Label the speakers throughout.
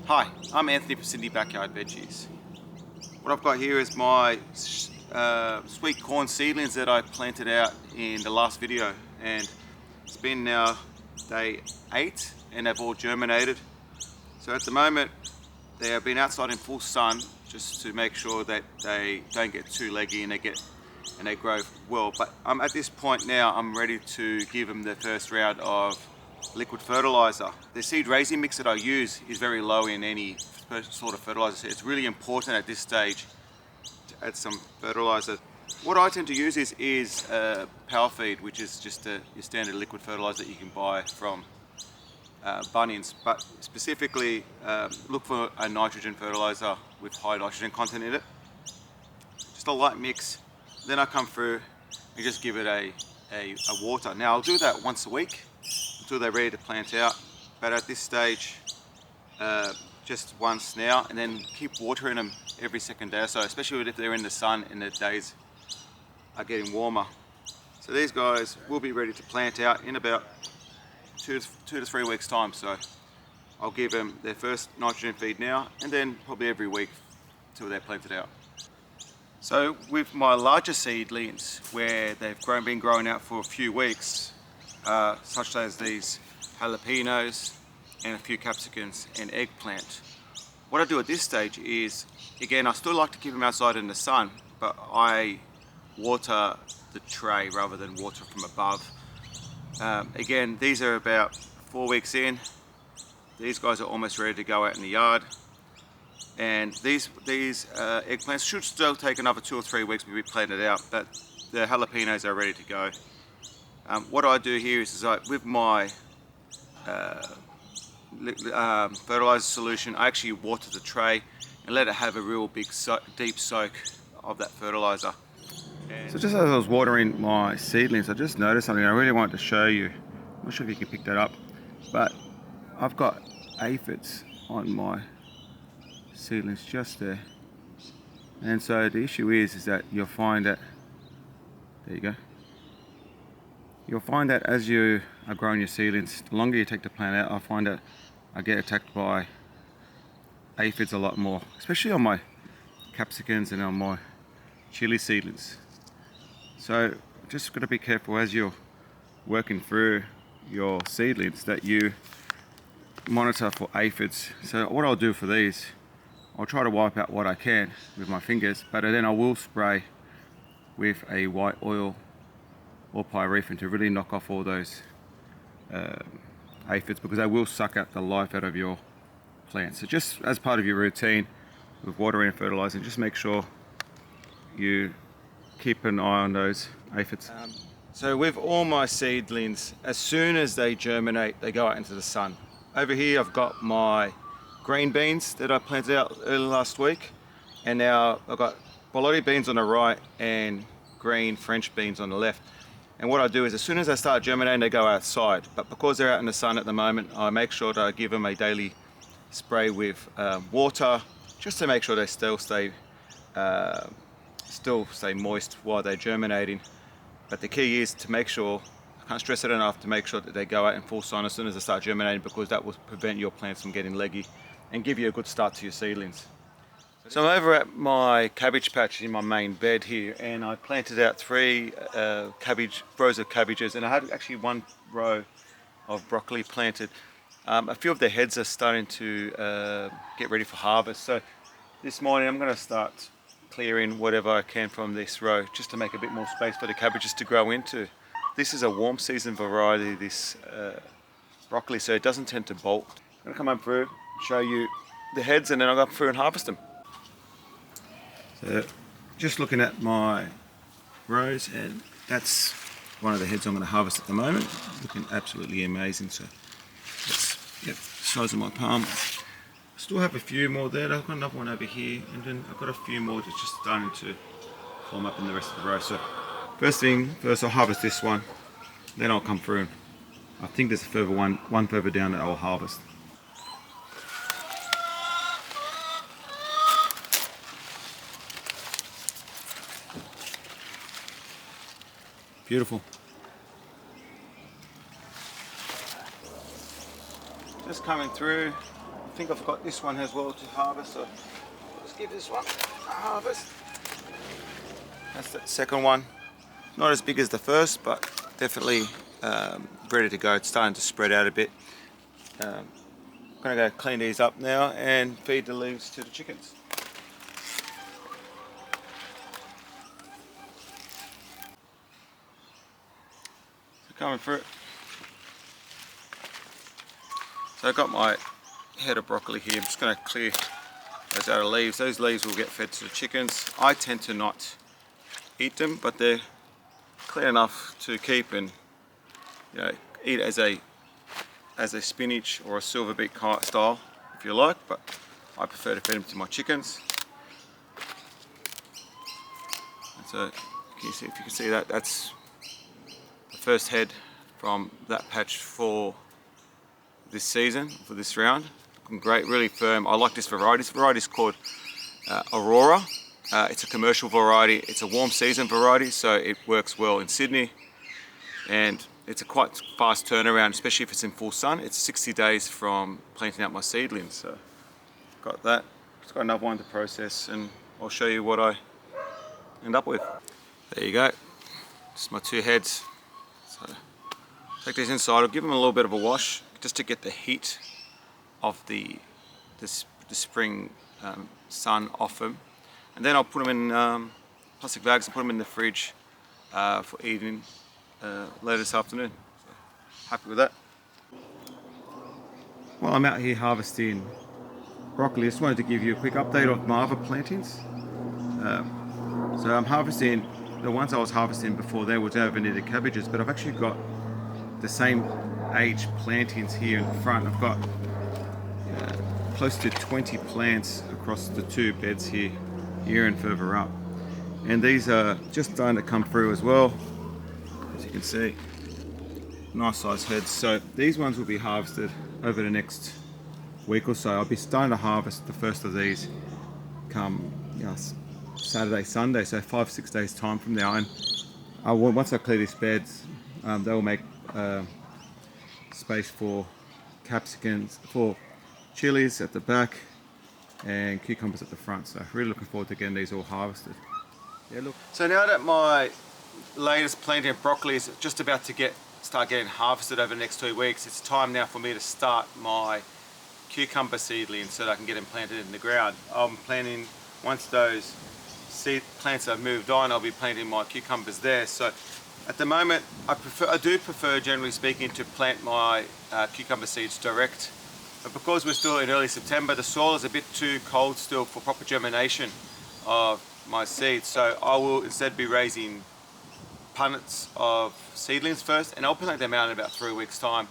Speaker 1: Hi, I'm Anthony from Sydney Backyard Veggies. What I've got here is my sweet corn seedlings that I planted out in the last video, and it's been now day 8 and they've all germinated. So at the moment they have been outside in full sun just to make sure that they don't get too leggy and they grow well. But at this point now I'm ready to give them the first round of liquid fertilizer. The seed raising mix that I use is very low in any sort of fertilizer, so it's really important at this stage to add some fertilizer. What I tend to use is power feed, which is just your standard liquid fertilizer that you can buy from Bunnings, but specifically look for a nitrogen fertilizer with high nitrogen content in it. Just a light mix, then I come through and just give it a water. Now I'll do that once a week until they're ready to plant out, but at this stage just once now, and then keep watering them every second day or so, especially if they're in the sun and the days are getting warmer. So these guys will be ready to plant out in about 2 to 3 weeks time, so I'll give them their first nitrogen feed now and then probably every week till they're planted out. So with my larger seedlings where they've been growing out for a few weeks, such as these jalapenos and a few capsicums and eggplant, what I do at this stage is, again, I still like to keep them outside in the sun, but I water the tray rather than water from above. Again, these are about 4 weeks in. These guys are almost ready to go out in the yard, and these eggplants should still take another 2 or 3 weeks to be planted out, but the jalapenos are ready to go. What I do here is with my fertilizer solution, I actually water the tray and let it have a real big deep soak of that fertilizer. So just as I was watering my seedlings, I just noticed something I really wanted to show you. I'm not sure if you can pick that up, but I've got aphids on my seedlings just there. And so the issue is that you'll find that, there you go, you'll find that as you are growing your seedlings, the longer you take to plant out, I find that I get attacked by aphids a lot more, especially on my capsicums and on my chili seedlings. So just got to be careful as you're working through your seedlings that you monitor for aphids. So what I'll do for these, I'll try to wipe out what I can with my fingers, but then I will spray with a white oil or pyrethrin to really knock off all those aphids, because they will suck out the life out of your plants. So just as part of your routine with watering and fertilizing, just make sure you keep an eye on those aphids. So with all my seedlings, as soon as they germinate, they go out into the sun. Over here I've got my green beans that I planted out early last week, and now I've got bologna beans on the right and green French beans on the left. And what I do is, as soon as they start germinating, they go outside, but because they're out in the sun at the moment, I make sure that I give them a daily spray with water, just to make sure they still stay moist while they're germinating. But the key is to make sure, I can't stress it enough, to make sure that they go out in full sun as soon as they start germinating, because that will prevent your plants from getting leggy and give you a good start to your seedlings. So I'm over at my cabbage patch in my main bed here, and I planted out 3 rows of cabbages, and I had actually 1 row of broccoli planted. A few of the heads are starting to get ready for harvest, so this morning I'm going to start clearing whatever I can from this row just to make a bit more space for the cabbages to grow into. This is a warm season variety, this broccoli, so it doesn't tend to bolt. I'm going to come up through, show you the heads, and then I'll go through and harvest them. So just looking at my rows, and that's one of the heads I'm going to harvest at the moment. Looking absolutely amazing. So that's the size of my palm. I still have a few more there. I've got another one over here, and then I've got a few more that's just starting to form up in the rest of the row. So first thing first, I'll harvest this one, then I'll come through. I think there's a further one further down that I'll harvest. Beautiful. Just coming through, think I've got this one as well to harvest, so let's give this one a harvest. That's the second one. Not as big as the first, but definitely ready to go. It's starting to spread out a bit. I'm going to go clean these up now and feed the leaves to the chickens. So coming through. So I've got my head of broccoli here. I'm just going to clear those out of leaves. Those leaves will get fed to the chickens. I tend to not eat them, but they're clear enough to keep and, you know, eat as a spinach or a silver beet style if you like, but I prefer to feed them to my chickens. And so if you can see that, that's the first head from that patch for this season, for this round. Looking great, really firm. I like this variety. This variety is called Aurora. It's a commercial variety. It's a warm season variety, so it works well in Sydney, and it's a quite fast turnaround, especially if it's in full sun. It's 60 days from planting out my seedlings. So got that. Just got another one to process, and I'll show you what I end up with. There you go. Just my two heads. So take these inside. I'll give them a little bit of a wash just to get the heat of the spring sun off them, and then I'll put them in plastic bags and put them in the fridge for eating later this afternoon. So, happy with that. While I'm out here harvesting broccoli, I just wanted to give you a quick update of my other plantings. So I'm harvesting, the ones I was harvesting before there was over-knitted cabbages, but I've actually got the same age plantings here in the front. I've got close to 20 plants across the two beds here and further up. And these are just starting to come through as well. As you can see, nice size heads. So these ones will be harvested over the next week or so. I'll be starting to harvest the first of these come Saturday, Sunday, so 5-6 days time from now. And once I clear these beds, they will make space for capsicums, for chilies at the back and cucumbers at the front. So really looking forward to getting these all harvested. Yeah, look. So now that my latest planting of broccoli is just about to start getting harvested over the next 2 weeks, it's time now for me to start my cucumber seedlings so that I can get them planted in the ground. I'm planning, once those seed plants are moved on, I'll be planting my cucumbers there. So at the moment, I do prefer, generally speaking, to plant my cucumber seeds direct. But because we're still in early September, the soil is a bit too cold still for proper germination of my seeds. So I will instead be raising punnets of seedlings first, and I'll plant them out in about 3 weeks' time.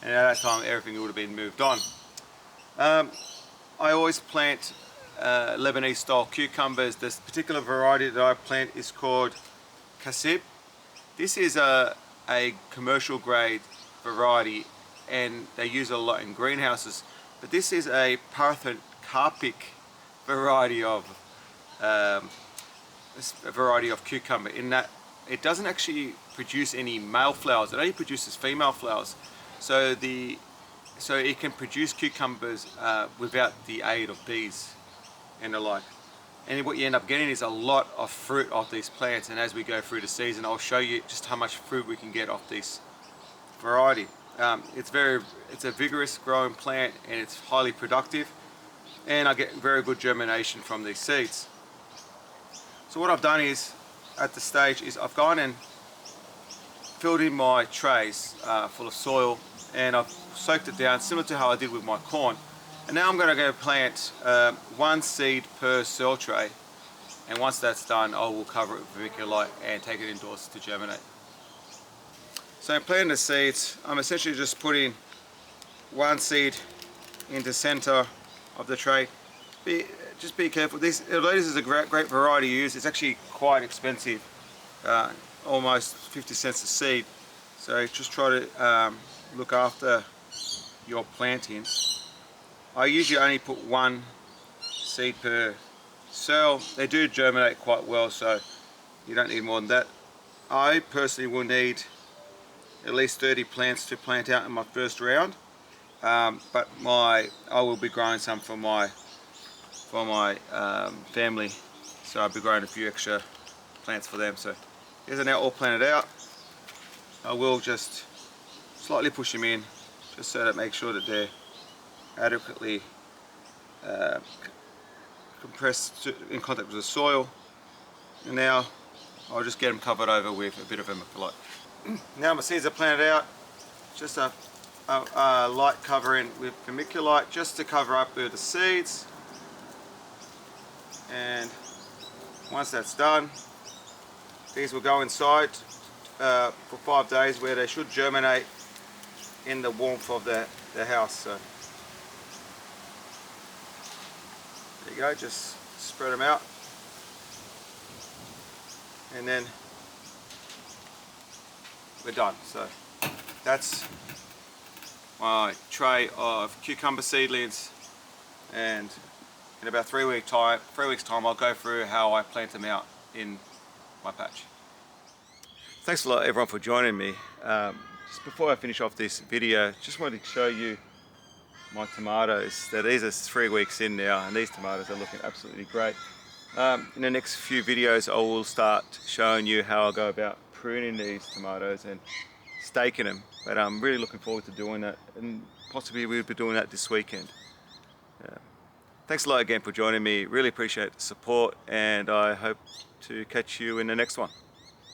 Speaker 1: And at that time, everything would have been moved on. I always plant Lebanese style cucumbers. This particular variety that I plant is called Kasib. This is a commercial grade variety, and they use it a lot in greenhouses. But this is a Parthenocarpic variety of cucumber, in that it doesn't actually produce any male flowers. It only produces female flowers. So it can produce cucumbers without the aid of bees and the like. And what you end up getting is a lot of fruit off these plants, and as we go through the season, I'll show you just how much fruit we can get off this variety. It's a vigorous growing plant, and it's highly productive, and I get very good germination from these seeds. So what I've done is, at the stage, is I've gone and filled in my trays full of soil, and I've soaked it down similar to how I did with my corn. And now I'm going to go plant one seed per soil tray, and once that's done, I will cover it with vermiculite and take it indoors to germinate. So in planting the seeds, I'm essentially just putting one seed in the center of the tray. Just be careful. This is a great variety to use. It's actually quite expensive, almost 50 cents a seed. So just try to look after your plantings. I usually only put one seed per cell. They do germinate quite well, so you don't need more than that. I personally will need at least 30 plants to plant out in my first round, but I will be growing some for my family, so I'll be growing a few extra plants for them. So these are now all planted out. I will just slightly push them in, just so that make sure that they're adequately compressed in contact with the soil. And now I'll just get them covered over with a bit of vermiculite. Now my seeds are planted out, just a light covering with vermiculite just to cover up the seeds. And once that's done, these will go inside for 5 days, where they should germinate in the warmth of the house. So there you go, just spread them out, and then we're done. So that's my tray of cucumber seedlings, and in about 3 weeks time I'll go through how I plant them out in my patch. Thanks a lot everyone for joining me. Just before I finish off this video, just wanted to show you my tomatoes. These are 3 weeks in now, and these tomatoes are looking absolutely great. In the next few videos I will start showing you how I go about pruning these tomatoes and staking them, but I'm really looking forward to doing that, and possibly we'll be doing that this weekend. Thanks a lot again for joining me. Really appreciate the support, and I hope to catch you in the next one.